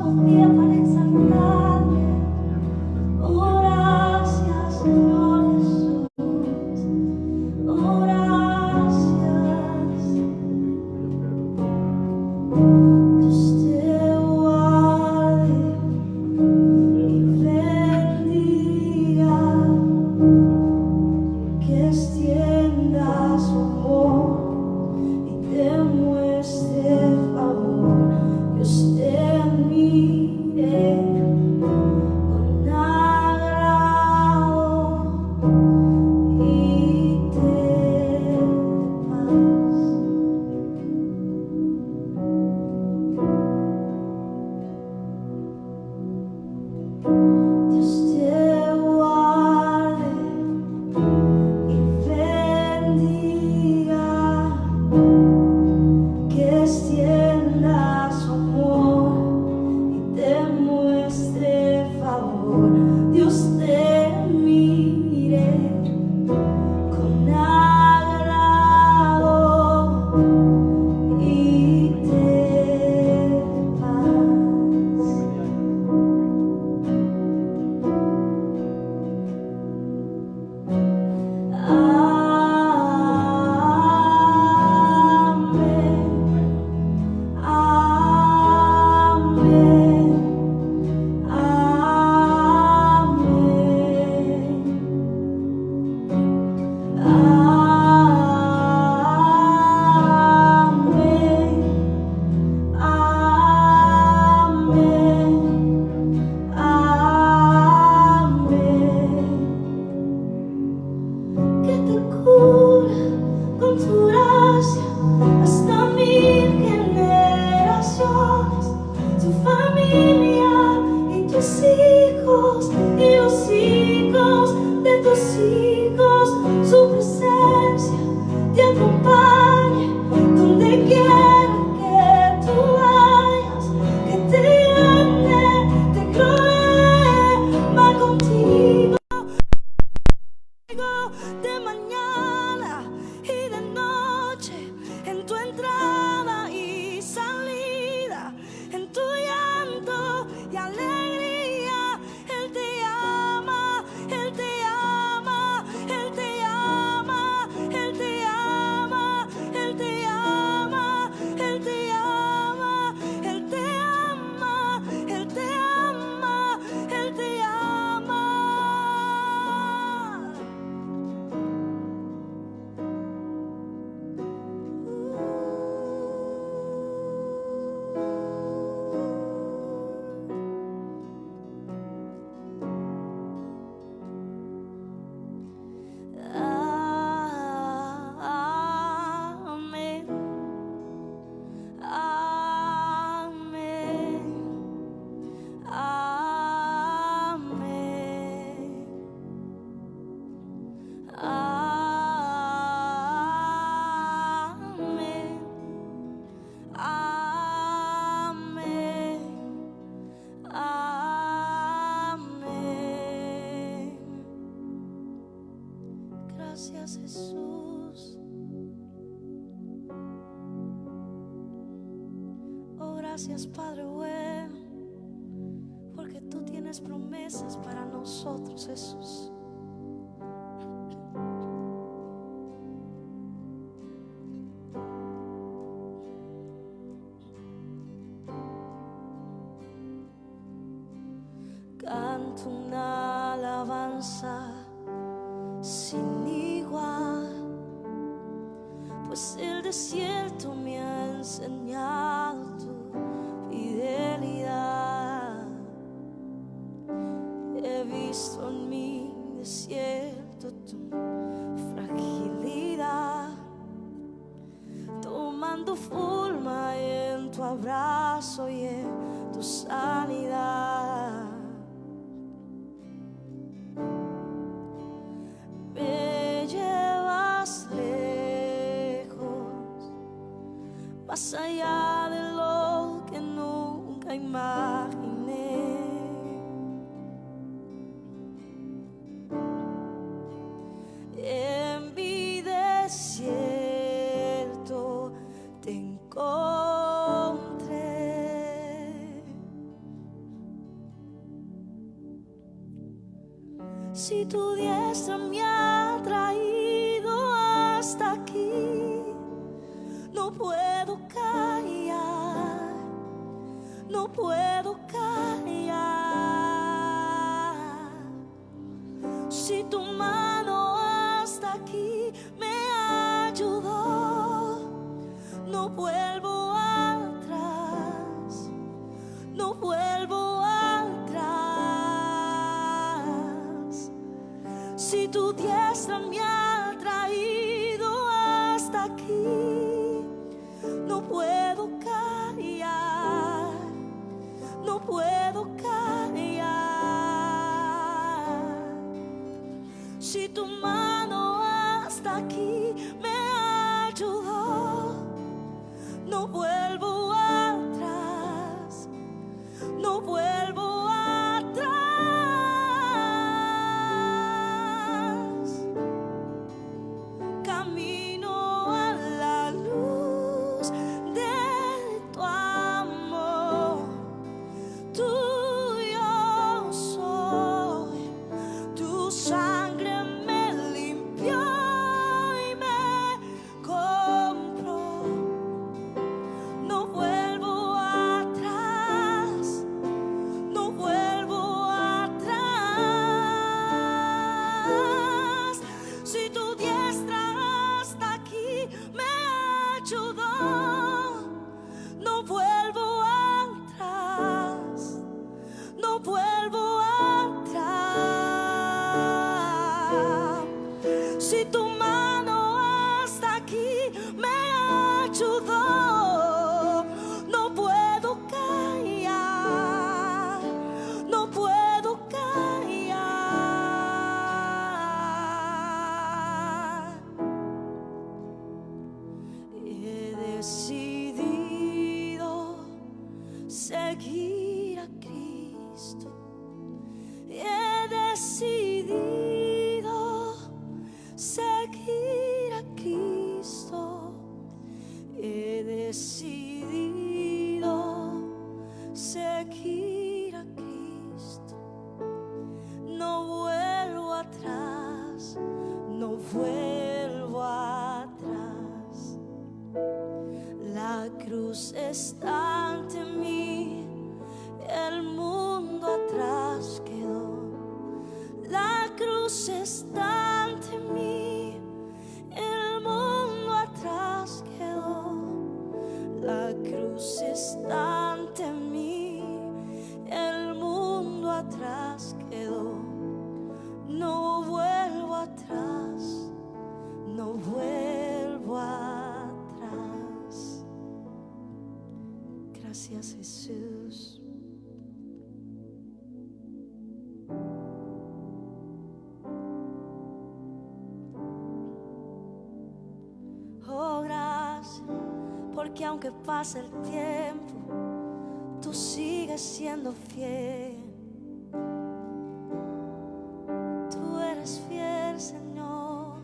un día para exaltarle. Oh, gracias, Señor Jesús. Oh, gracias. Dios te guarde y bendiga, que extienda su amor y te muestre favor. Dios te mire con agrado y te paz. Dios te guarde y bendiga, que extienda su amor y te muestre favor. Dios te mire con agrado y te paz. Que te cura con tu gracia hasta 1000 generaciones, tu familia y tus hijos y los hijos de tus hijos. Su presencia te acompañe donde quiera que tú vayas, que te llene, te rodee, va contigo de mañana y de noche, en tu entrada y salida, en tu llanto y alegría. Él te ama, Él te ama, Él te ama, Él te ama, Él te ama, Él te ama, Él te ama, Él te ama, Él te ama. Amén, amén, amén, amén, amén, amén. Gracias, Jesús. Oh, gracias, Padre bueno, porque tú tienes promesas para nosotros, Jesús. Canto una alabanza sin igual, pues el desierto me ha enseñado tu fidelidad. He visto en mi desierto tu fragilidad, tomando forma en tu abrazo y en tu sanidad. Me llevas lejos, más allá de lo que nunca imaginé. En mi desierto te encontré. Si tu diestra me ha traído hasta aquí, no puedo callar, no puedo callar. Si tu mano hasta aquí me ayudó, no vuelvo atrás, no vuelvo atrás. Si tu diestra me ha traído hasta aquí, no puedo callar, no puedo callar. Si tu mano hasta aquí me ayudó, no vuelvo atrás, no vuelvo atrás. Camino a la luz de tu amor, tuyo soy, tu sangre me limpió y me compró. No vuelvo atrás, no vuelvo atrás. Si tu diestra hasta aquí me ayudó, no vuelvo atrás, no vuelvo atrás. Si tu mano hasta aquí me ayudó, no puedo callar, no puedo callar. He decidido seguir a Cristo. He decidido seguir a Cristo. He decidido seguir a Cristo. No vuelvo atrás, no vuelvo atrás. La cruz está ante mí, el mundo atrás quedó. La cruz está ante mí, el mundo atrás quedó. La cruz está ante mí, el mundo atrás quedó. No vuelvo atrás, no vuelvo atrás. Gracias, Jesús. Oh, gracias, porque aunque pase el tiempo, tú sigues siendo fiel. Tú eres fiel, Señor.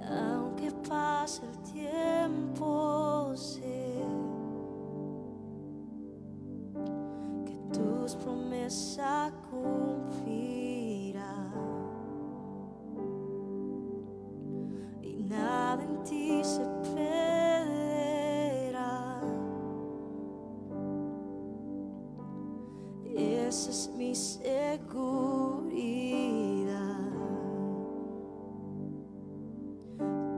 Aunque pase el tiempo, sé que tus promesas cumplirán y nada en ti se perderá. Esa es mi seguridad.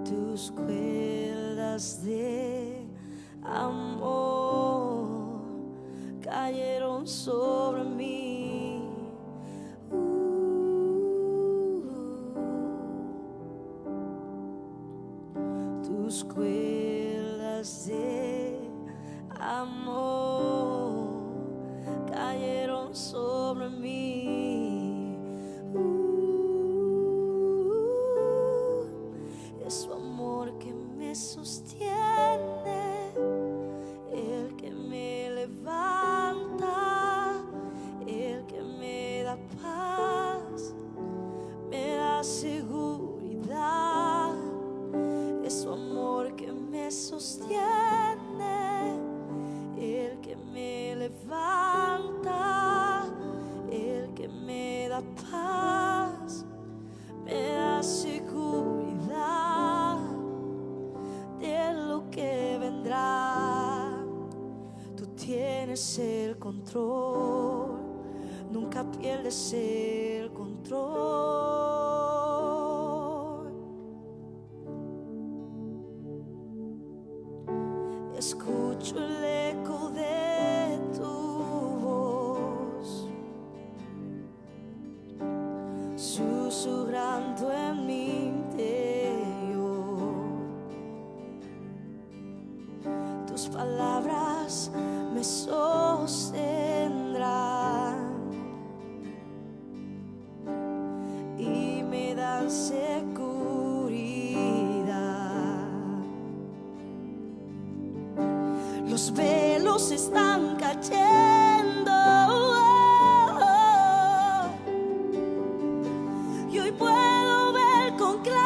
Tus cuerdas de amor cayeron sobre mí. Tus cuerdas de amor cayeron sobre mí. Es su amor que me sostiene, el que me levanta, el que me da paz, me da seguridad. Es su amor me sostiene, el que me levanta, el que me da paz, me da seguridad de lo que vendrá. Tú tienes el control, nunca pierdes el control. Escucho el eco de tu voz, susurrando en mi interior. Tus palabras me sostendrán y me dan seguridad. Los velos están cayendo y hoy puedo ver con claridad.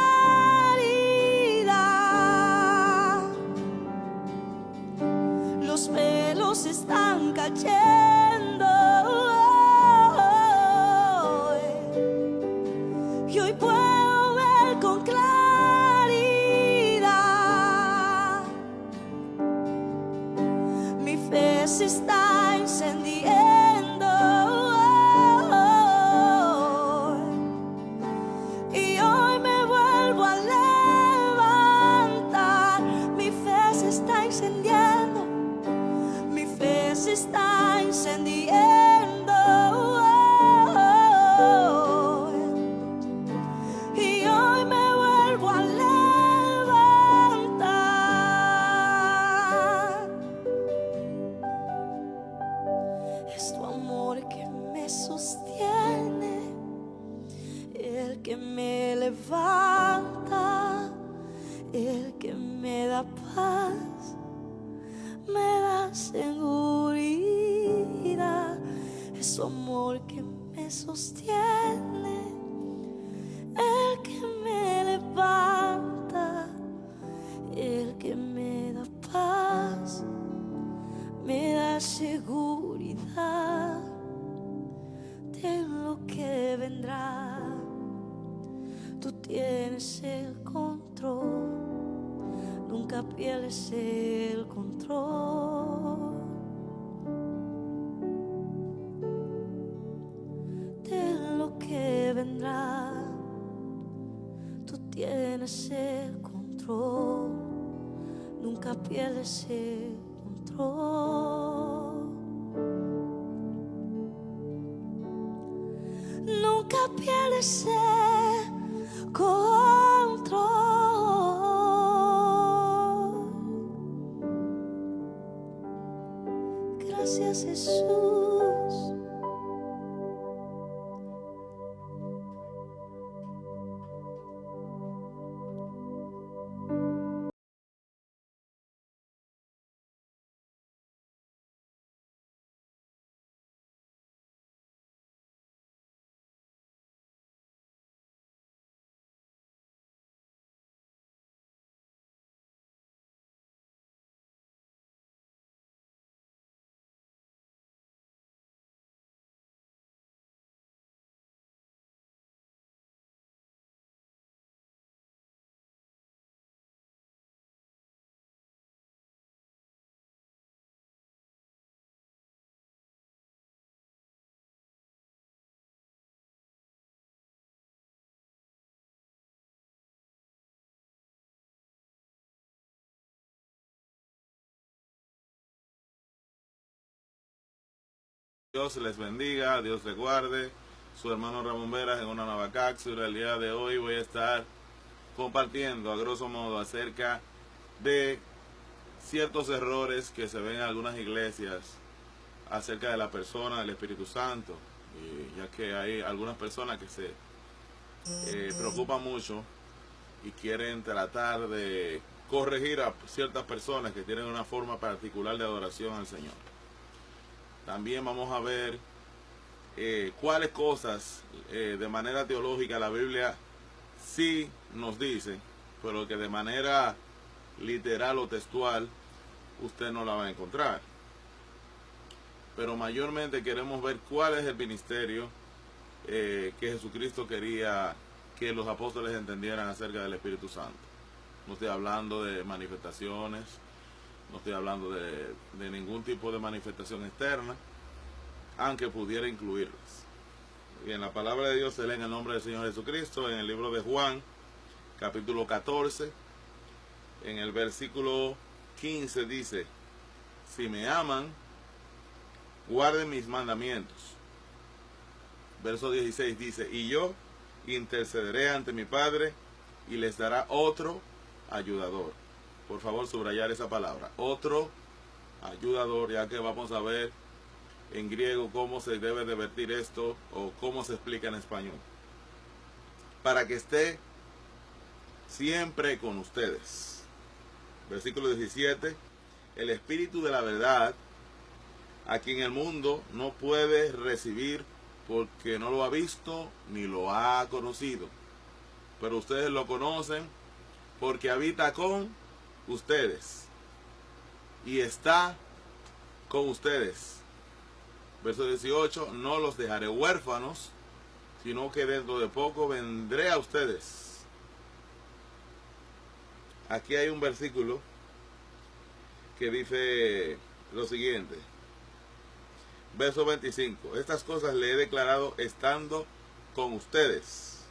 Los velos están cayendo y hoy puedo ver con claridad. Mi fe se está encendiendo y hoy me vuelvo a levantar. Mi fe se está encendiendo, mi fe se está encendiendo y hoy me vuelvo a levantar. Es tu amor que me sostiene, el que me levanta, el que me da paz, me da seguridad. Es tu amor que me sostiene, el que me levanta, el que me da paz, me da seguridad de lo que vendrá. Tú tienes el control, nunca pierdes el control de lo que vendrá. Tú tienes el control, nunca pierdes el control. Nunca pierdes el control. Gracias, Jesús. Dios les bendiga, Dios les guarde. Su hermano Ramón Veras en una nueva cápsula. El día de hoy voy a estar compartiendo a grosso modo acerca de ciertos errores que se ven en algunas iglesias acerca de la persona del Espíritu Santo, ya que hay algunas personas que se preocupan mucho y quieren tratar de corregir a ciertas personas que tienen una forma particular de adoración al Señor. También vamos a ver cuáles cosas de manera teológica la Biblia sí nos dice, pero que de manera literal o textual, usted no la va a encontrar. Pero mayormente queremos ver cuál es el ministerio que Jesucristo quería que los apóstoles entendieran acerca del Espíritu Santo. No estoy hablando de manifestaciones, no estoy hablando de ningún tipo de manifestación externa, aunque pudiera incluirlas. Bien, la palabra de Dios se lee en el nombre del Señor Jesucristo, en el libro de Juan, capítulo 14, en el versículo 15 dice: si me aman, guarden mis mandamientos. Verso 16 dice: y yo intercederé ante mi Padre y les dará otro ayudador. Por favor, subrayar esa palabra, otro ayudador, ya que vamos a ver en griego cómo se debe de vertir esto o cómo se explica en español, para que esté siempre con ustedes. Versículo 17: el Espíritu de la verdad, a quien el mundo no puede recibir porque no lo ha visto ni lo ha conocido, pero ustedes lo conocen porque habita con ustedes y está con ustedes. Verso 18: no los dejaré huérfanos, sino que dentro de poco vendré a ustedes. Aquí hay un versículo que dice lo siguiente. Verso 25: estas cosas le he declarado estando con ustedes.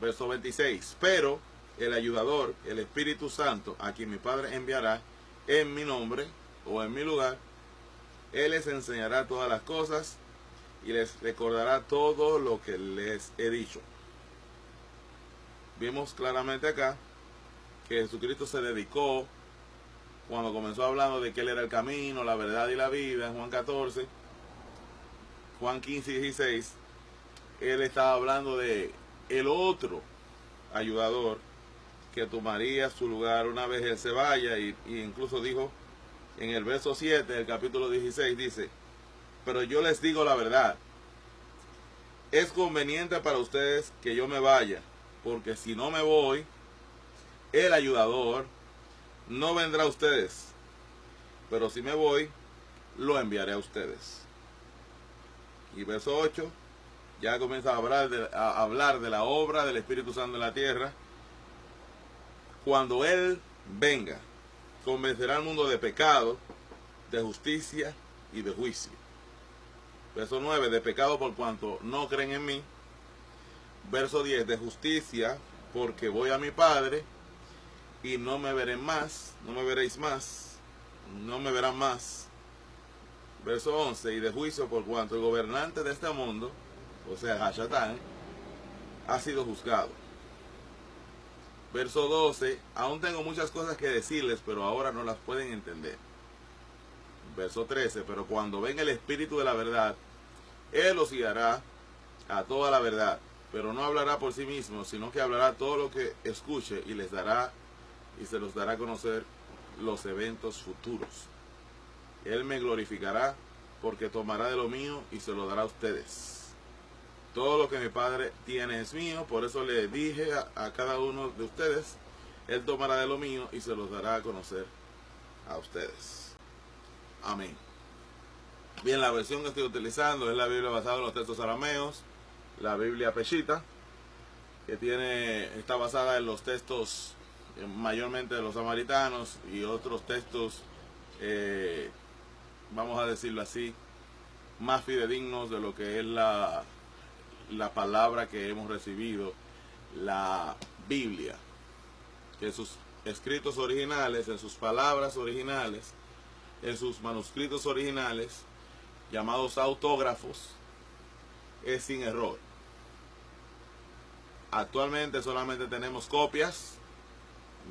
Verso 26: pero el ayudador, el Espíritu Santo, a quien mi Padre enviará en mi nombre o en mi lugar, Él les enseñará todas las cosas y les recordará todo lo que les he dicho. Vimos claramente acá que Jesucristo se dedicó, cuando comenzó hablando de que Él era el camino, la verdad y la vida, en Juan 14, Juan 15 y 16, Él estaba hablando de el otro ayudador que tomaría su lugar una vez Él se vaya, y incluso dijo en el verso 7 del capítulo 16, dice: pero yo les digo la verdad, es conveniente para ustedes que yo me vaya, porque si no me voy, el ayudador no vendrá a ustedes, pero si me voy, lo enviaré a ustedes. Y verso 8 ya comienza a hablar de la obra del Espíritu Santo en la tierra. Cuando Él venga, convencerá al mundo de pecado, de justicia y de juicio. Verso 9: de pecado por cuanto no creen en mí. Verso 10: de justicia porque voy a mi Padre y no me verán más, no me veréis más, no me verán más. Verso 11: y de juicio por cuanto el gobernante de este mundo, o sea, Hashatán, ha sido juzgado. Verso 12: aún tengo muchas cosas que decirles, pero ahora no las pueden entender. Verso 13: pero cuando venga el Espíritu de la verdad, Él los guiará a toda la verdad, pero no hablará por sí mismo, sino que hablará todo lo que escuche y les dará y se los dará a conocer los eventos futuros. Él me glorificará, porque tomará de lo mío y se lo dará a ustedes. Todo lo que mi Padre tiene es mío, por eso le dije a cada uno de ustedes: Él tomará de lo mío y se los dará a conocer a ustedes. Amén. Bien, la versión que estoy utilizando es la Biblia basada en los textos arameos, la Biblia Peshitta, que está basada en los textos mayormente de los samaritanos y otros textos, vamos a decirlo así, más fidedignos de lo que es la palabra que hemos recibido, la Biblia, que en sus escritos originales, en sus palabras originales, en sus manuscritos originales, llamados autógrafos, es sin error. Actualmente solamente tenemos copias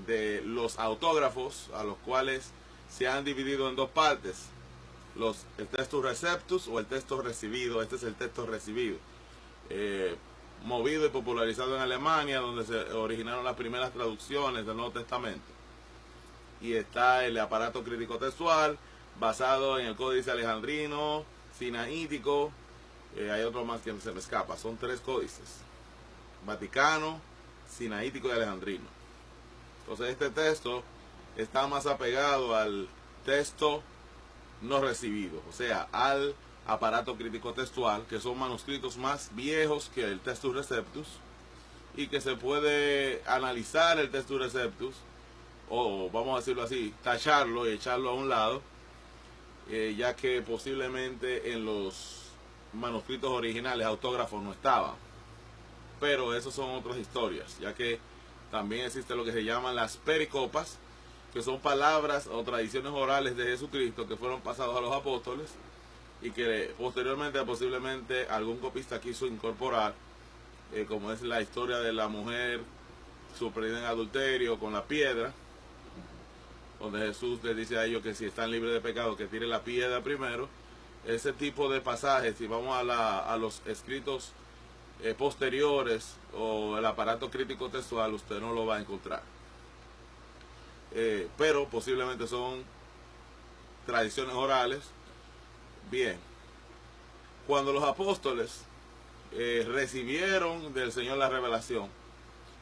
de los autógrafos, a los cuales se han dividido en dos partes: el textus receptus o el texto recibido. Este es el texto recibido, movido y popularizado en Alemania, donde se originaron las primeras traducciones del Nuevo Testamento. Y está el aparato crítico textual, basado en el Códice Alejandrino, Sinaítico. Hay otro más que se me escapa. Son 3 códices: Vaticano, Sinaítico y Alejandrino. Entonces este texto está más apegado al texto no recibido, o sea, al aparato crítico textual, que son manuscritos más viejos que el Textus Receptus, y que se puede analizar el Textus Receptus, o vamos a decirlo así, tacharlo y echarlo a un lado, ya que posiblemente en los manuscritos originales autógrafos no estaba. Pero eso son otras historias, ya que también existe lo que se llaman las pericopas, que son palabras o tradiciones orales de Jesucristo que fueron pasados a los apóstoles y que posteriormente posiblemente algún copista quiso incorporar, como es la historia de la mujer sorprendida en adulterio con la piedra, donde Jesús les dice a ellos que si están libres de pecado que tiren la piedra primero. Ese tipo de pasajes, si vamos a los escritos posteriores o el aparato crítico textual, usted no lo va a encontrar. Pero posiblemente son tradiciones orales. Bien, cuando los apóstoles recibieron del Señor la revelación,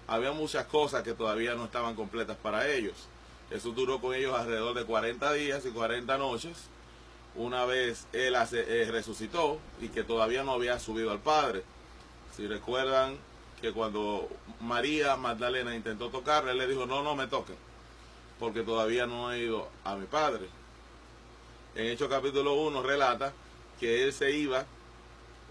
había muchas cosas que todavía no estaban completas para ellos. Jesús duró con ellos alrededor de 40 días y 40 noches, una vez Él resucitó y que todavía no había subido al Padre. Si recuerdan que cuando María Magdalena intentó tocarle, Él le dijo, no me toquen, porque todavía no he ido a mi Padre. En Hechos capítulo 1 relata que Él se iba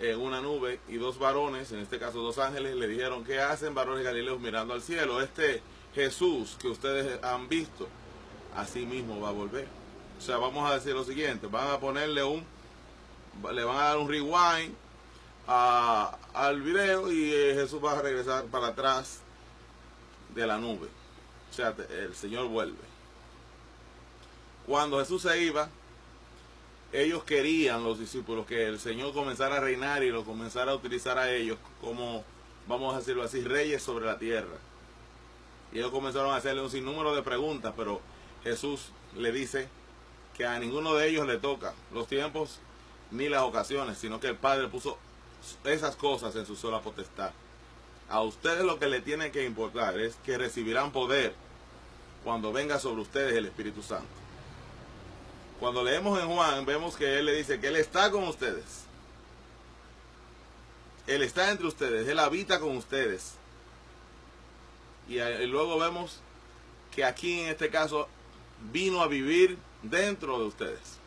en una nube y dos varones, en este caso dos ángeles, le dijeron, ¿qué hacen varones galileos mirando al cielo? Este Jesús que ustedes han visto, así mismo va a volver. O sea, vamos a decir lo siguiente, van a ponerle le van a dar un rewind al video y Jesús va a regresar para atrás de la nube. O sea, el Señor vuelve. Cuando Jesús se iba, ellos querían, los discípulos, que el Señor comenzara a reinar y lo comenzara a utilizar a ellos como, vamos a decirlo así, reyes sobre la tierra. Y ellos comenzaron a hacerle un sinnúmero de preguntas, pero Jesús le dice que a ninguno de ellos le toca los tiempos ni las ocasiones, sino que el Padre puso esas cosas en su sola potestad. A ustedes lo que le tiene que importar es que recibirán poder cuando venga sobre ustedes el Espíritu Santo. Cuando leemos en Juan, vemos que Él le dice que Él está con ustedes. Él está entre ustedes, Él habita con ustedes. Y luego vemos que aquí en este caso vino a vivir dentro de ustedes.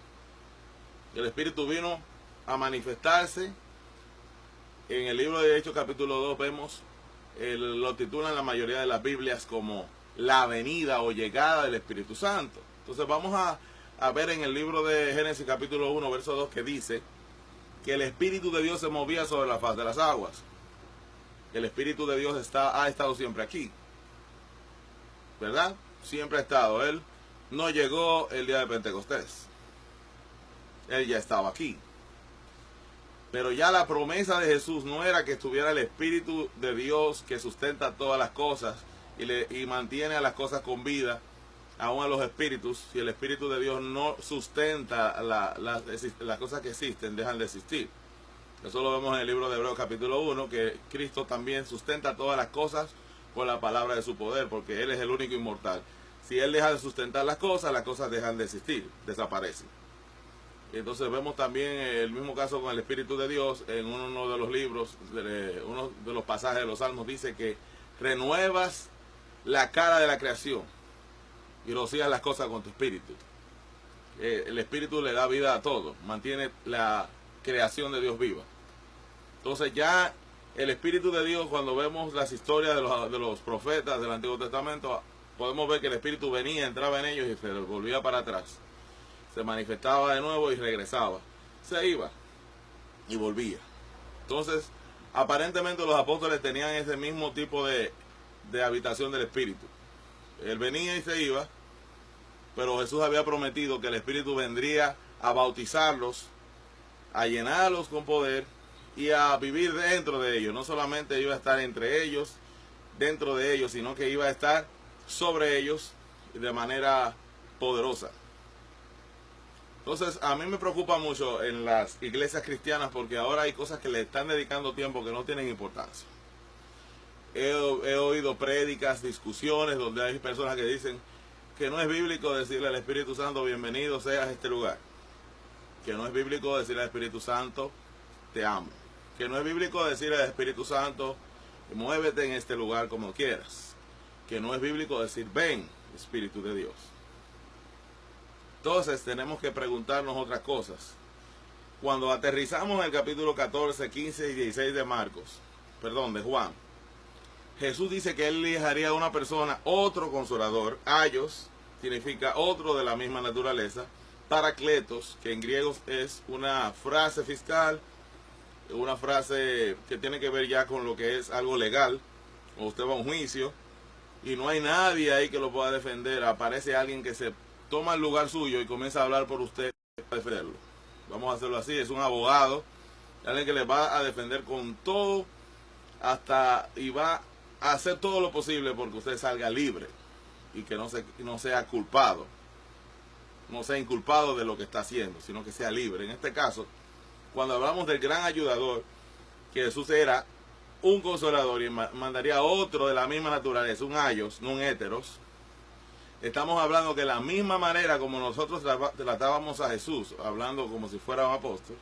El Espíritu vino a manifestarse. En el libro de Hechos capítulo 2 vemos, lo titulan la mayoría de las Biblias como la venida o llegada del Espíritu Santo. Entonces vamos a ver en el libro de Génesis capítulo 1 verso 2 que dice que el Espíritu de Dios se movía sobre la faz de las aguas. El Espíritu de Dios ha estado siempre aquí, ¿verdad? Siempre ha estado. Él no llegó el día de Pentecostés. Él ya estaba aquí. Pero ya la promesa de Jesús no era que estuviera el Espíritu de Dios que sustenta todas las cosas y mantiene a las cosas con vida, aún a los espíritus. Si el Espíritu de Dios no sustenta las cosas que existen, dejan de existir. Eso lo vemos en el libro de Hebreos capítulo 1, que Cristo también sustenta todas las cosas por la palabra de su poder, porque Él es el único inmortal. Si Él deja de sustentar las cosas dejan de existir, desaparecen. Y entonces vemos también el mismo caso con el Espíritu de Dios. En uno de los libros, uno de los pasajes de los Salmos dice que renuevas la cara de la creación y rocías las cosas con tu espíritu. El Espíritu le da vida a todo, mantiene la creación de Dios viva. Entonces ya el Espíritu de Dios, cuando vemos las historias de los profetas del Antiguo Testamento, podemos ver que el Espíritu venía, entraba en ellos y se volvía para atrás. Se manifestaba de nuevo y regresaba. Se iba y volvía. Entonces, aparentemente los apóstoles tenían ese mismo tipo de habitación del Espíritu. Él venía y se iba, pero Jesús había prometido que el Espíritu vendría a bautizarlos, a llenarlos con poder y a vivir dentro de ellos. No solamente iba a estar entre ellos, dentro de ellos, sino que iba a estar sobre ellos de manera poderosa. Entonces, a mí me preocupa mucho en las iglesias cristianas porque ahora hay cosas que le están dedicando tiempo que no tienen importancia. He oído prédicas, discusiones, donde hay personas que dicen que no es bíblico decirle al Espíritu Santo, bienvenido seas a este lugar. Que no es bíblico decirle al Espíritu Santo, te amo. Que no es bíblico decirle al Espíritu Santo, muévete en este lugar como quieras. Que no es bíblico decir, ven, Espíritu de Dios. Entonces tenemos que preguntarnos otras cosas. Cuando aterrizamos en el capítulo 14, 15 y 16 de Juan, Jesús dice que él dejaría a una persona, otro consolador, aios, significa otro de la misma naturaleza, paracletos, que en griego es una frase fiscal, una frase que tiene que ver ya con lo que es algo legal, o usted va a un juicio, y no hay nadie ahí que lo pueda defender, aparece alguien que se toma el lugar suyo y comienza a hablar por usted para defenderlo. Vamos a hacerlo así, es un abogado, alguien que le va a defender con todo, y va a hacer todo lo posible porque usted salga libre y que no sea culpado, no sea inculpado de lo que está haciendo, sino que sea libre. En este caso, cuando hablamos del gran ayudador, que Jesús era un consolador y mandaría a otro de la misma naturaleza, un aios, no un heteros, estamos hablando que la misma manera como nosotros tratábamos a Jesús, hablando como si fuera un apóstol,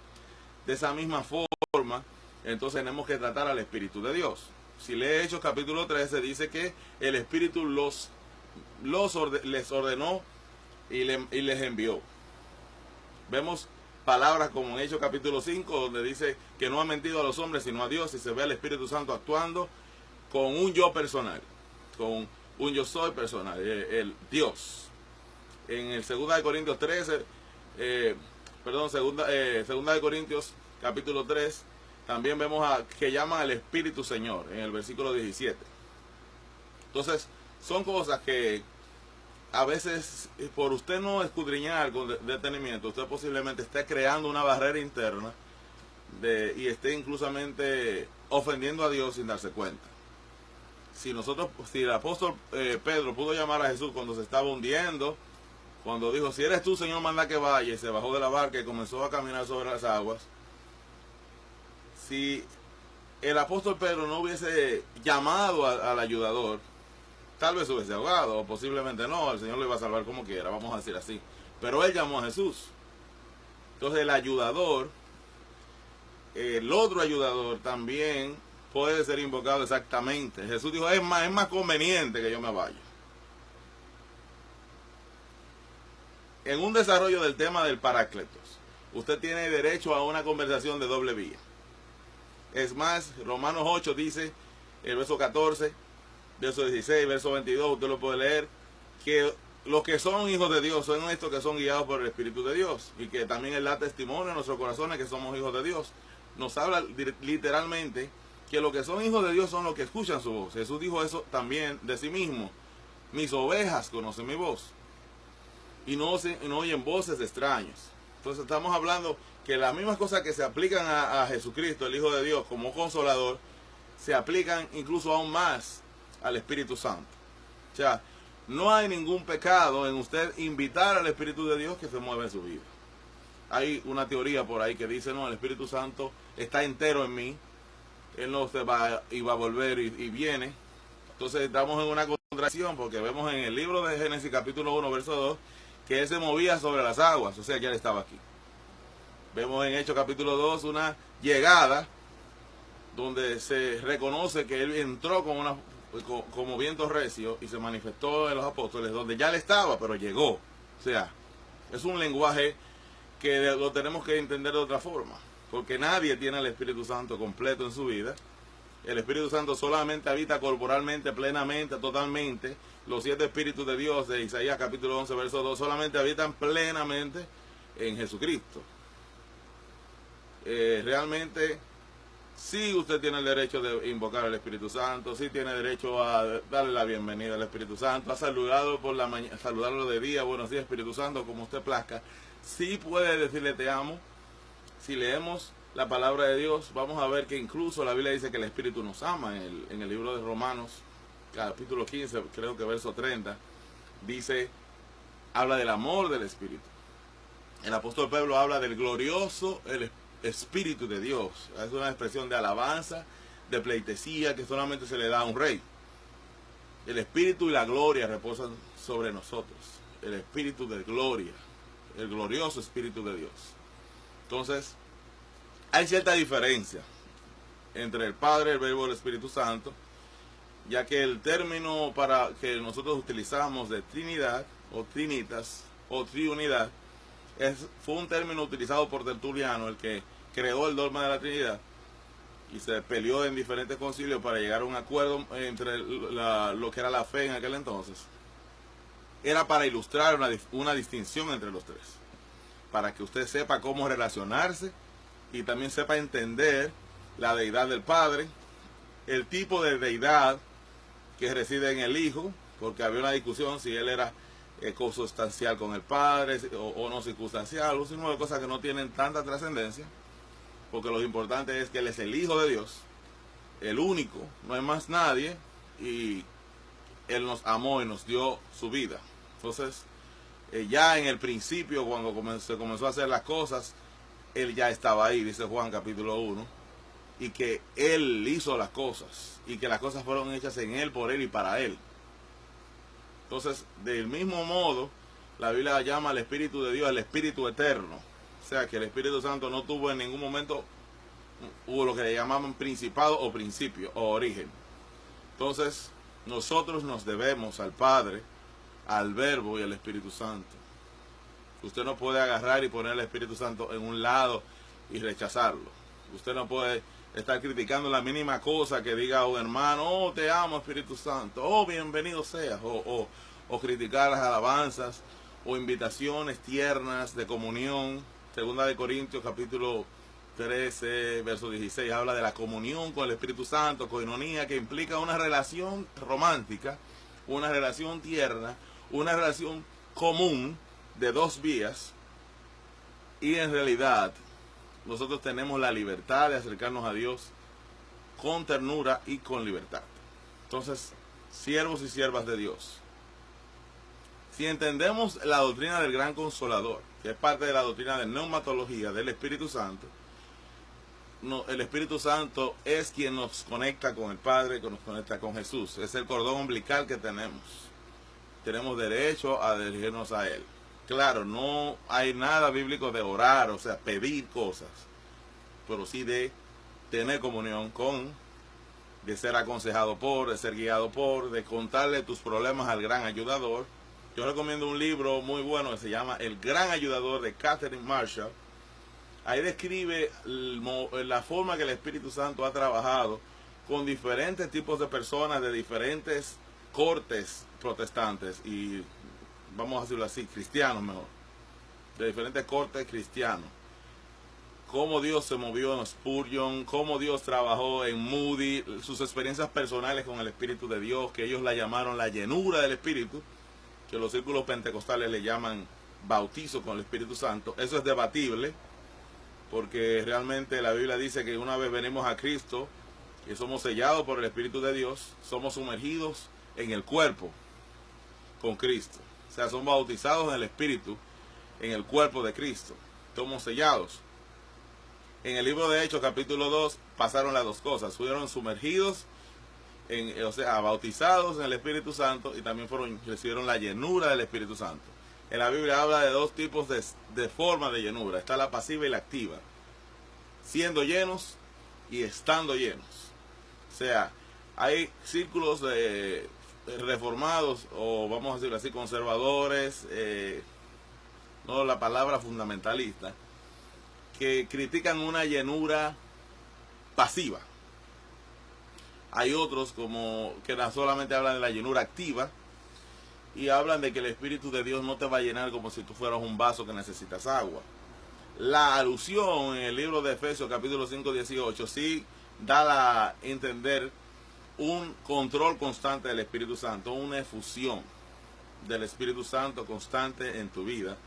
de esa misma forma, entonces tenemos que tratar al Espíritu de Dios. Si lee Hechos capítulo 13, dice que el Espíritu les ordenó y les envió. Vemos palabras como en Hechos capítulo 5, donde dice que no ha mentido a los hombres sino a Dios, y se ve al Espíritu Santo actuando con un yo personal, con un yo soy personal, el Dios. En el 2 de Corintios 13, segunda de Corintios capítulo 3, también vemos que llaman al Espíritu Señor, en el versículo 17. Entonces, son cosas que a veces, por usted no escudriñar con detenimiento, usted posiblemente esté creando una barrera interna y esté inclusamente ofendiendo a Dios sin darse cuenta. Si el apóstol Pedro pudo llamar a Jesús cuando se estaba hundiendo, cuando dijo, si eres tú, Señor, manda que vaya, y se bajó de la barca y comenzó a caminar sobre las aguas, si el apóstol Pedro no hubiese llamado al ayudador, tal vez hubiese ahogado, o posiblemente no, el Señor lo iba a salvar como quiera, vamos a decir así. Pero él llamó a Jesús. Entonces el ayudador, el otro ayudador también puede ser invocado exactamente. Jesús dijo, es más conveniente que yo me vaya. En un desarrollo del tema del Parácletos, usted tiene derecho a una conversación de doble vía. Es más, Romanos 8 dice, el verso 14, verso 16, verso 22, usted lo puede leer, que los que son hijos de Dios son estos que son guiados por el Espíritu de Dios, y que también Él da testimonio en nuestros corazones que somos hijos de Dios. Nos habla literalmente que los que son hijos de Dios son los que escuchan su voz. Jesús dijo eso también de sí mismo. Mis ovejas conocen mi voz y no oyen voces de extraños. Entonces estamos hablando que las mismas cosas que se aplican a Jesucristo, el Hijo de Dios, como consolador, se aplican incluso aún más al Espíritu Santo. O sea, no hay ningún pecado en usted invitar al Espíritu de Dios que se mueva en su vida. Hay una teoría por ahí que dice, no, el Espíritu Santo está entero en mí, Él no se va y va a volver y viene. Entonces estamos en una contradicción, porque vemos en el libro de Génesis capítulo 1, verso 2, que Él se movía sobre las aguas, o sea que Él estaba aquí. Vemos en Hechos capítulo 2 una llegada donde se reconoce que Él entró como viento recio y se manifestó en los apóstoles, donde ya Él estaba, pero llegó. O sea, es un lenguaje que lo tenemos que entender de otra forma, porque nadie tiene el Espíritu Santo completo en su vida. El Espíritu Santo solamente habita corporalmente, plenamente, totalmente. Los 7 espíritus de Dios de Isaías capítulo 11, verso 2, solamente habitan plenamente en Jesucristo. Realmente, sí usted tiene el derecho de invocar al Espíritu Santo, sí tiene derecho a darle la bienvenida al Espíritu Santo, a saludarlo por la mañana, saludarlo de día, buenos días Espíritu Santo, como usted plazca. Sí puede decirle te amo. Si leemos la palabra de Dios, vamos a ver que incluso la Biblia dice que el Espíritu nos ama. En el libro de Romanos, capítulo 15, creo que verso 30, habla del amor del Espíritu. El apóstol Pablo habla del glorioso Espíritu de Dios. Es una expresión de alabanza, de pleitesía que solamente se le da a un rey. El espíritu y la gloria reposan sobre nosotros. El espíritu de gloria, el glorioso espíritu de Dios. Entonces, hay cierta diferencia entre el Padre, el Verbo y el Espíritu Santo, ya que el término para que nosotros utilizamos de Trinidad o Trinitas o Triunidad fue un término utilizado por Tertuliano, el que creó el dogma de la Trinidad, y se peleó en diferentes concilios para llegar a un acuerdo entre lo que era la fe en aquel entonces. Era para ilustrar una distinción entre los tres, para que usted sepa cómo relacionarse y también sepa entender la deidad del Padre, el tipo de deidad que reside en el Hijo, porque había una discusión si él era consustancial con el Padre o no circunstancial, o sino de cosas que no tienen tanta trascendencia, porque lo importante es que él es el Hijo de Dios, el único, no hay más nadie, y él nos amó y nos dio su vida. Entonces, ya en el principio, cuando se comenzó a hacer las cosas, él ya estaba ahí, dice Juan capítulo 1, y que él hizo las cosas, y que las cosas fueron hechas en él, por él y para él. Entonces, del mismo modo, la Biblia llama al Espíritu de Dios el Espíritu Eterno. O sea, que el Espíritu Santo no tuvo en ningún momento, hubo lo que le llamaban principado o principio o origen. Entonces, nosotros nos debemos al Padre, al Verbo y al Espíritu Santo. Usted no puede agarrar y poner al Espíritu Santo en un lado y rechazarlo. Usted no puede estar criticando la mínima cosa que diga un hermano, oh, te amo Espíritu Santo, oh, bienvenido seas, o criticar las alabanzas o invitaciones tiernas de comunión. Segunda de Corintios capítulo 13, verso 16, habla de la comunión con el Espíritu Santo, coinonía, que implica una relación romántica, una relación tierna, una relación común de dos vías, y en realidad nosotros tenemos la libertad de acercarnos a Dios con ternura y con libertad. Entonces, siervos y siervas de Dios, si entendemos la doctrina del gran consolador, que es parte de la doctrina de neumatología del Espíritu Santo, el Espíritu Santo es quien nos conecta con el Padre, que nos conecta con Jesús. Es el cordón umbilical que tenemos. Tenemos derecho a dirigirnos a Él. Claro, no hay nada bíblico de orar, o sea, pedir cosas, pero sí de tener comunión con, de ser aconsejado por, de ser guiado por, de contarle tus problemas al gran ayudador. Yo recomiendo un libro muy bueno que se llama El Gran Ayudador, de Catherine Marshall. Ahí describe la forma que el Espíritu Santo ha trabajado con diferentes tipos de personas de diferentes cortes protestantes y, vamos a decirlo así, cristianos mejor, de diferentes cortes cristianos. Cómo Dios se movió en Spurgeon, cómo Dios trabajó en Moody, sus experiencias personales con el Espíritu de Dios, que ellos la llamaron la llenura del Espíritu, que los círculos pentecostales le llaman bautizo con el Espíritu Santo. Eso es debatible, porque realmente la Biblia dice que una vez venimos a Cristo y somos sellados por el Espíritu de Dios, somos sumergidos en el cuerpo con Cristo. O sea, son bautizados en el Espíritu, en el cuerpo de Cristo. Somos sellados. En el libro de Hechos, capítulo 2, pasaron las dos cosas. Fueron sumergidos, o sea, bautizados en el Espíritu Santo, y también recibieron la llenura del Espíritu Santo. En la Biblia habla de dos tipos de formas de llenura. Está la pasiva y la activa. Siendo llenos y estando llenos. O sea, hay círculos de reformados, o vamos a decirlo así, conservadores, no la palabra fundamentalista, que critican una llenura pasiva. Hay otros como que solamente hablan de la llenura activa y hablan de que el Espíritu de Dios no te va a llenar como si tú fueras un vaso que necesitas agua. La alusión en el libro de Efesios capítulo 5, 18 sí da a entender un control constante del Espíritu Santo, una efusión del Espíritu Santo constante en tu vida.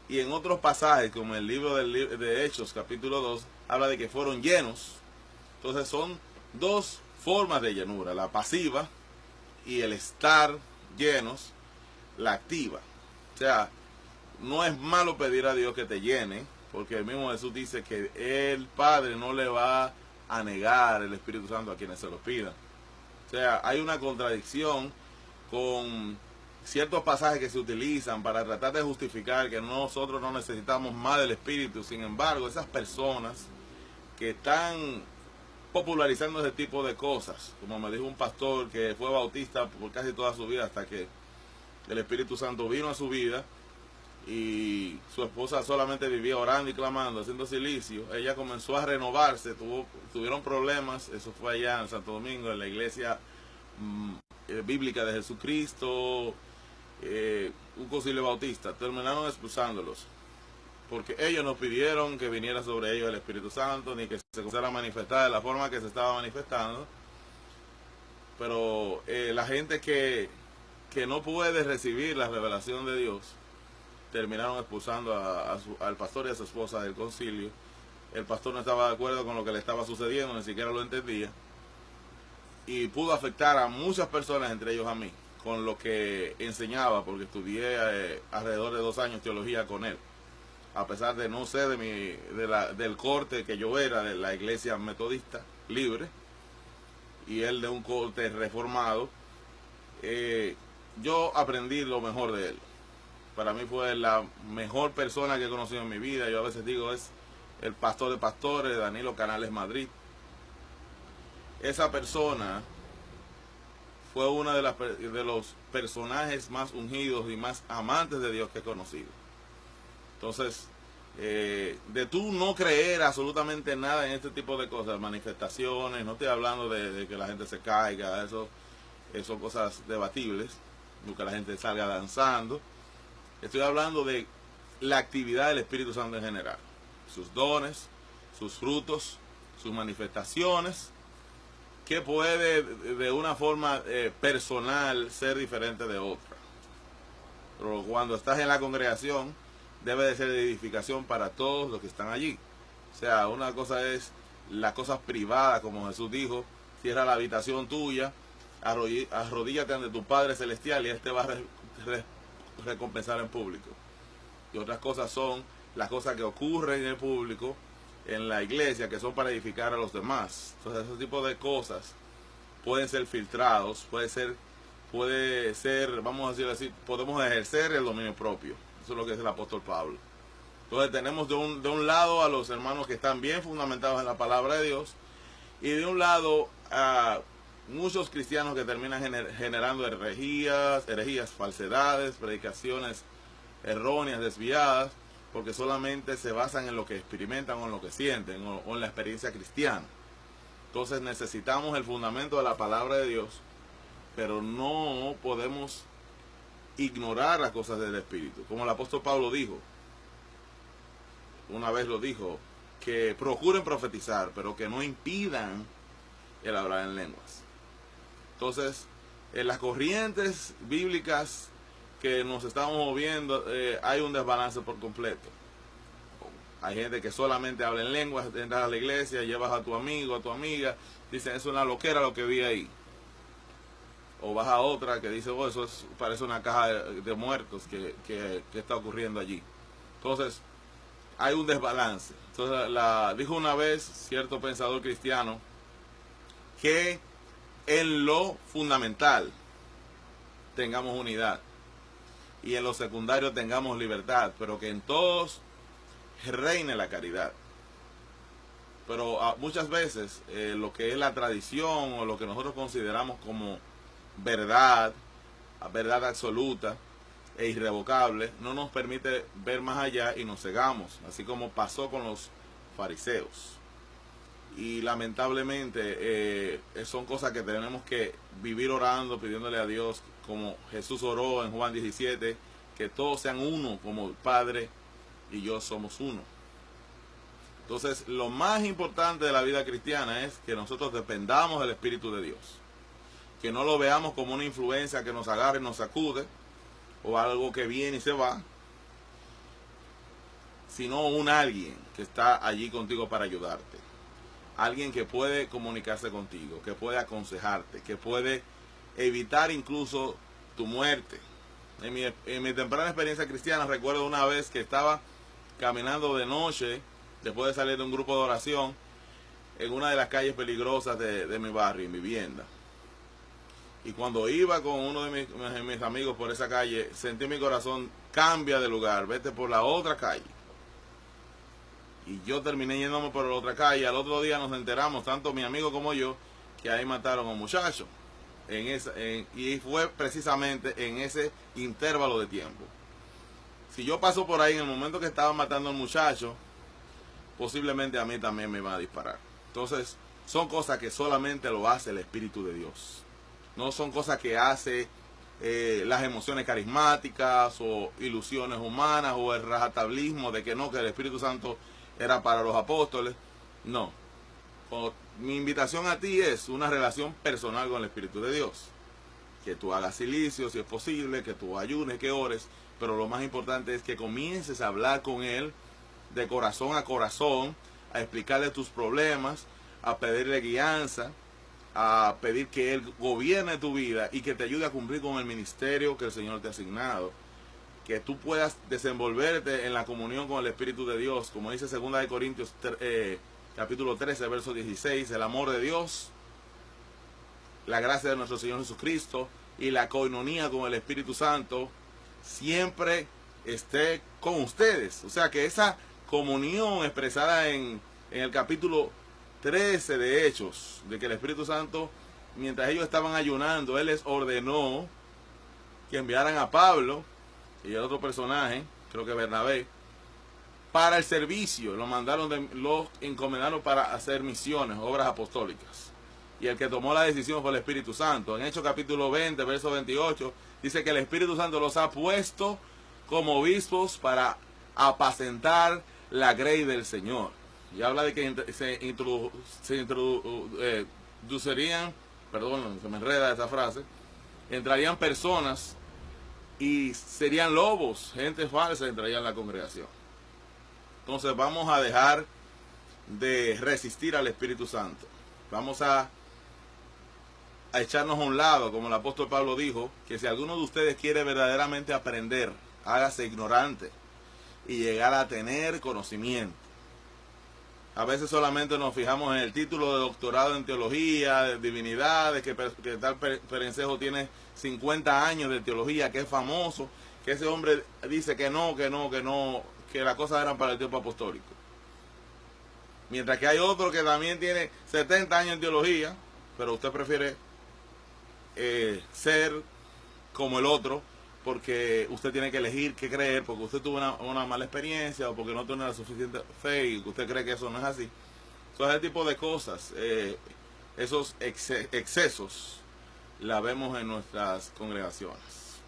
Y en otros pasajes, como el libro de Hechos capítulo 2, habla de que fueron llenos. Entonces son dos formas de llenura, la pasiva y el estar llenos, la activa. O sea, no es malo pedir a Dios que te llene, porque el mismo Jesús dice que el Padre no le va a negar el Espíritu Santo a quienes se lo pidan. O sea, hay una contradicción con ciertos pasajes que se utilizan para tratar de justificar que nosotros no necesitamos más del Espíritu. Sin embargo, esas personas que están popularizando ese tipo de cosas, como me dijo un pastor que fue bautista por casi toda su vida hasta que el Espíritu Santo vino a su vida y su esposa solamente vivía orando y clamando, haciendo silicio, ella comenzó a renovarse, tuvieron problemas, eso fue allá en Santo Domingo, en la iglesia bíblica de Jesucristo, un concilio bautista, terminaron expulsándolos, porque ellos no pidieron que viniera sobre ellos el Espíritu Santo, ni que se comenzara a manifestar de la forma que se estaba manifestando, pero la gente que no puede recibir la revelación de Dios, terminaron expulsando al pastor y a su esposa del concilio. El pastor no estaba de acuerdo con lo que le estaba sucediendo, ni siquiera lo entendía, y pudo afectar a muchas personas, entre ellos a mí, con lo que enseñaba, porque estudié alrededor de 2 años teología con él, a pesar de no ser del corte que yo era, de la iglesia metodista libre, y él de un corte reformado. Yo aprendí lo mejor de él. Para mí fue la mejor persona que he conocido en mi vida. Yo a veces digo, es el pastor de pastores, Danilo Canales Madrid. Esa persona fue uno de los personajes más ungidos y más amantes de Dios que he conocido. Entonces, de tú no creer absolutamente nada en este tipo de cosas, manifestaciones, no estoy hablando de que la gente se caiga, eso son cosas debatibles, no que la gente salga danzando. Estoy hablando de la actividad del Espíritu Santo en general, sus dones, sus frutos, sus manifestaciones, que puede de una forma personal ser diferente de otra. Pero cuando estás en la congregación, debe de ser de edificación para todos los que están allí. O sea, una cosa es las cosas privadas, como Jesús dijo, cierra la habitación tuya, arrodíllate ante tu Padre Celestial y Él te va a recompensar en público. Y otras cosas son las cosas que ocurren en el público, en la iglesia, que son para edificar a los demás. Entonces, ese tipo de cosas pueden ser filtrados, puede ser, vamos a decirlo así, podemos ejercer el dominio propio. Eso es lo que dice el apóstol Pablo. Entonces tenemos de un lado a los hermanos que están bien fundamentados en la palabra de Dios, y de un lado a muchos cristianos que terminan generando herejías, falsedades, predicaciones erróneas, desviadas, porque solamente se basan en lo que experimentan o en lo que sienten o en la experiencia cristiana. Entonces necesitamos el fundamento de la palabra de Dios, pero no podemos ignorar las cosas del Espíritu. Como el apóstol Pablo dijo, una vez lo dijo, que procuren profetizar, pero que no impidan el hablar en lenguas. Entonces, en las corrientes bíblicas que nos estamos moviendo, hay un desbalance por completo. Hay gente que solamente habla en lenguas, entras a la iglesia, llevas a tu amigo, a tu amiga, dicen, es una loquera lo que vi ahí. O vas a otra que dice, oh, eso parece una caja de muertos que está ocurriendo allí. Entonces, hay un desbalance. Entonces, dijo una vez cierto pensador cristiano que en lo fundamental tengamos unidad y en lo secundario tengamos libertad, pero que en todos reine la caridad. Pero muchas veces lo que es la tradición o lo que nosotros consideramos como verdad absoluta e irrevocable, no nos permite ver más allá y nos cegamos, así como pasó con los fariseos. Y lamentablemente son cosas que tenemos que vivir orando, pidiéndole a Dios, como Jesús oró en Juan 17, que todos sean uno, como el Padre y yo somos uno. Entonces, lo más importante de la vida cristiana es que nosotros dependamos del Espíritu de Dios. Que no lo veamos como una influencia que nos agarre y nos sacude, o algo que viene y se va, sino un alguien que está allí contigo para ayudarte. Alguien que puede comunicarse contigo, que puede aconsejarte, que puede evitar incluso tu muerte. En mi temprana experiencia cristiana recuerdo una vez que estaba caminando de noche, después de salir de un grupo de oración, en una de las calles peligrosas de mi barrio, en vivienda. Y cuando iba con uno de mis amigos por esa calle, sentí mi corazón, cambia de lugar, vete por la otra calle. Y yo terminé yéndome por la otra calle. Al otro día nos enteramos, tanto mi amigo como yo, que ahí mataron a un muchacho. Y fue precisamente en ese intervalo de tiempo. Si yo paso por ahí en el momento que estaban matando al muchacho, posiblemente a mí también me iban a disparar. Entonces, son cosas que solamente lo hace el Espíritu de Dios. No son cosas que hace las emociones carismáticas o ilusiones humanas o el rajatablismo de que no, que el Espíritu Santo era para los apóstoles. No. Mi invitación a ti es una relación personal con el Espíritu de Dios. Que tú hagas silicio si es posible, que tú ayunes, que ores, pero lo más importante es que comiences a hablar con Él de corazón a corazón, a explicarle tus problemas, a pedirle guianza, a pedir que Él gobierne tu vida y que te ayude a cumplir con el ministerio que el Señor te ha asignado. Que tú puedas desenvolverte en la comunión con el Espíritu de Dios, como dice 2 Corintios capítulo 13, verso 16, el amor de Dios, la gracia de nuestro Señor Jesucristo y la coinonía con el Espíritu Santo siempre esté con ustedes. O sea, que esa comunión expresada en el capítulo 13 de Hechos, de que el Espíritu Santo, mientras ellos estaban ayunando, Él les ordenó que enviaran a Pablo y el otro personaje, creo que Bernabé, para el servicio. Los encomendaron para hacer misiones, obras apostólicas. Y el que tomó la decisión fue el Espíritu Santo. En Hechos capítulo 20, verso 28, dice que el Espíritu Santo los ha puesto como obispos para apacentar la grey del Señor. Y habla de que se introducirían, perdón, se me enreda esa frase, entrarían personas y serían lobos, gente falsa entraría en la congregación. Entonces vamos a dejar de resistir al Espíritu Santo. Vamos a echarnos a un lado, como el apóstol Pablo dijo, que si alguno de ustedes quiere verdaderamente aprender, hágase ignorante y llegar a tener conocimiento. A veces solamente nos fijamos en el título de doctorado en teología, de divinidades, que tal perencejo tiene 50 años de teología, que es famoso, que ese hombre dice que las cosas eran para el tiempo apostólico. Mientras que hay otro que también tiene 70 años en teología, pero usted prefiere ser como el otro, porque usted tiene que elegir qué creer, porque usted tuvo una mala experiencia o porque no tiene la suficiente fe y usted cree que eso no es así. Entonces, ese tipo de cosas, esos excesos, la vemos en nuestras congregaciones.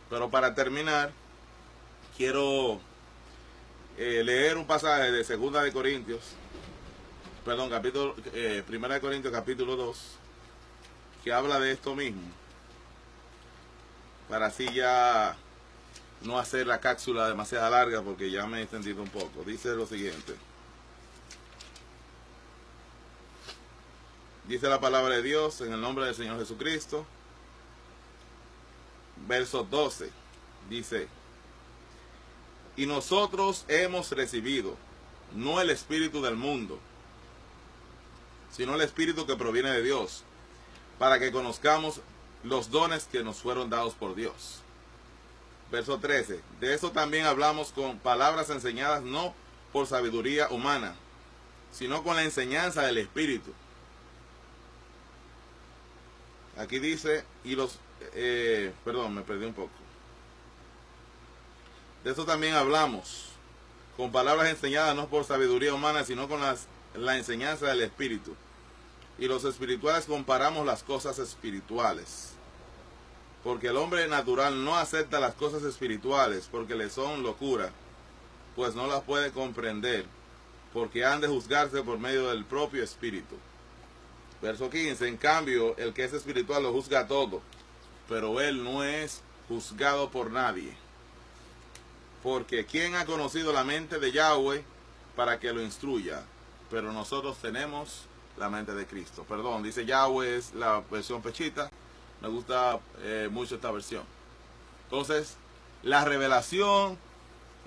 Pero para terminar, quiero leer un pasaje de 2 de Corintios, perdón, 1 de Corintios capítulo 2, que habla de esto mismo, para así ya no hacer la cápsula demasiado larga, porque ya me he extendido un poco. Dice lo siguiente: dice la palabra de Dios en el nombre del Señor Jesucristo, verso 12, dice: y nosotros hemos recibido no el espíritu del mundo, sino el Espíritu que proviene de Dios, para que conozcamos los dones que nos fueron dados por Dios. Verso 13. De eso también hablamos con palabras enseñadas no por sabiduría humana, sino con la enseñanza del Espíritu. Aquí dice, perdón, me perdí un poco. De eso también hablamos con palabras enseñadas no por sabiduría humana, sino con la enseñanza del Espíritu. Y los espirituales comparamos las cosas espirituales. Porque el hombre natural no acepta las cosas espirituales porque le son locura, pues no las puede comprender, porque han de juzgarse por medio del propio Espíritu. Verso 15. En cambio, el que es espiritual lo juzga todo, pero él no es juzgado por nadie. Porque ¿quién ha conocido la mente de Yahweh para que lo instruya? Pero nosotros tenemos la mente de Cristo. Perdón, dice Yahweh, es la versión pechita. Me gusta mucho esta versión. Entonces, la revelación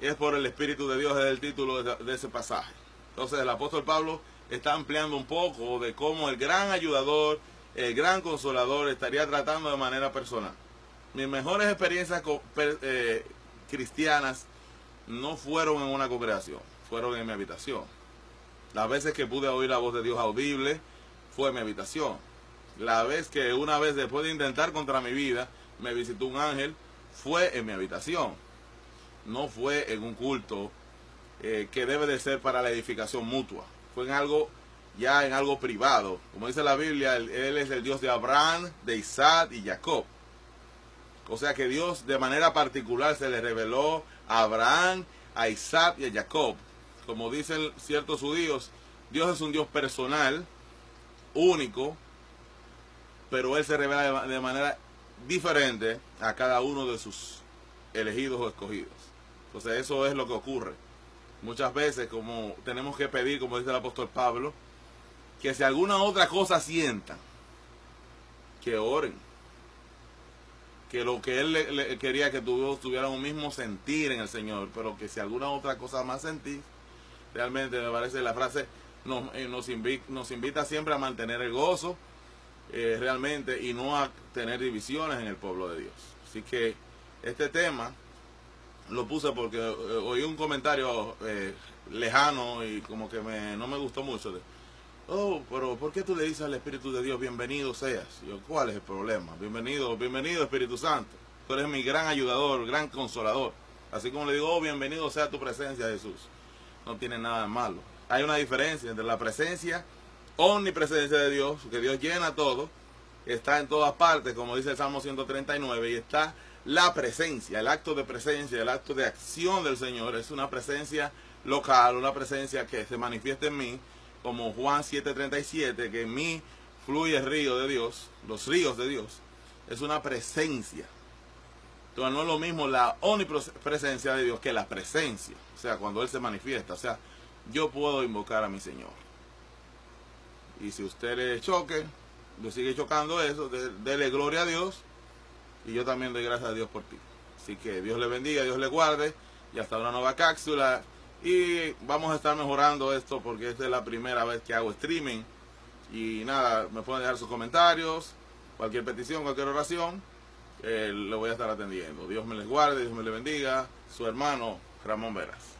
es por el Espíritu de Dios, es el título de ese pasaje. Entonces, el apóstol Pablo está ampliando un poco de cómo el gran ayudador, el gran consolador estaría tratando de manera personal. Mis mejores experiencias cristianas no fueron en una congregación, fueron en mi habitación. Las veces que pude oír la voz de Dios audible fue en mi habitación. La vez que una vez después de intentar contra mi vida me visitó un ángel fue en mi habitación. No fue en un culto que debe de ser para la edificación mutua. Fue en algo, ya en algo privado. Como dice la Biblia, Él es el Dios de Abraham, de Isaac y Jacob. O sea que Dios de manera particular se le reveló a Abraham, a Isaac y a Jacob. Como dicen ciertos judíos, Dios es un Dios personal, único, pero Él se revela de manera diferente a cada uno de sus elegidos o escogidos. Entonces eso es lo que ocurre. Muchas veces, como tenemos que pedir, como dice el apóstol Pablo, que si alguna otra cosa sientan, que oren. Que lo que él quería que tuvieran un mismo sentir en el Señor, pero que si alguna otra cosa más sentís, realmente me parece la frase nos invita siempre a mantener el gozo, realmente, y no a tener divisiones en el pueblo de Dios. Así que este tema lo puse porque oí un comentario lejano y como que no me gustó mucho. Pero ¿por qué tú le dices al Espíritu de Dios, bienvenido seas? Yo, ¿cuál es el problema? Bienvenido Espíritu Santo. Tú eres mi gran ayudador, gran consolador. Así como le digo, bienvenido sea tu presencia, Jesús. No tiene nada de malo. Hay una diferencia entre la presencia, omnipresencia de Dios, que Dios llena todo, está en todas partes, como dice el Salmo 139, y está la presencia, el acto de presencia, el acto de acción del Señor. Es una presencia local, una presencia que se manifiesta en mí, como Juan 7:37, que en mí fluye el río de Dios, los ríos de Dios. Es una presencia. Entonces no es lo mismo la omnipresencia de Dios que la presencia. O sea, cuando Él se manifiesta. O sea, yo puedo invocar a mi Señor. Y si usted le choque, le sigue chocando eso, dele gloria a Dios. Y yo también doy gracias a Dios por ti. Así que Dios le bendiga, Dios le guarde. Y hasta una nueva cápsula. Y vamos a estar mejorando esto porque esta es la primera vez que hago streaming. Y nada, me pueden dejar sus comentarios, cualquier petición, cualquier oración, lo voy a estar atendiendo. Dios me les guarde, Dios me les bendiga. Su hermano Ramón Veras.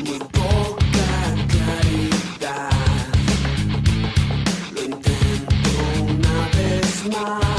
Muy poca claridad. Lo intento una vez más.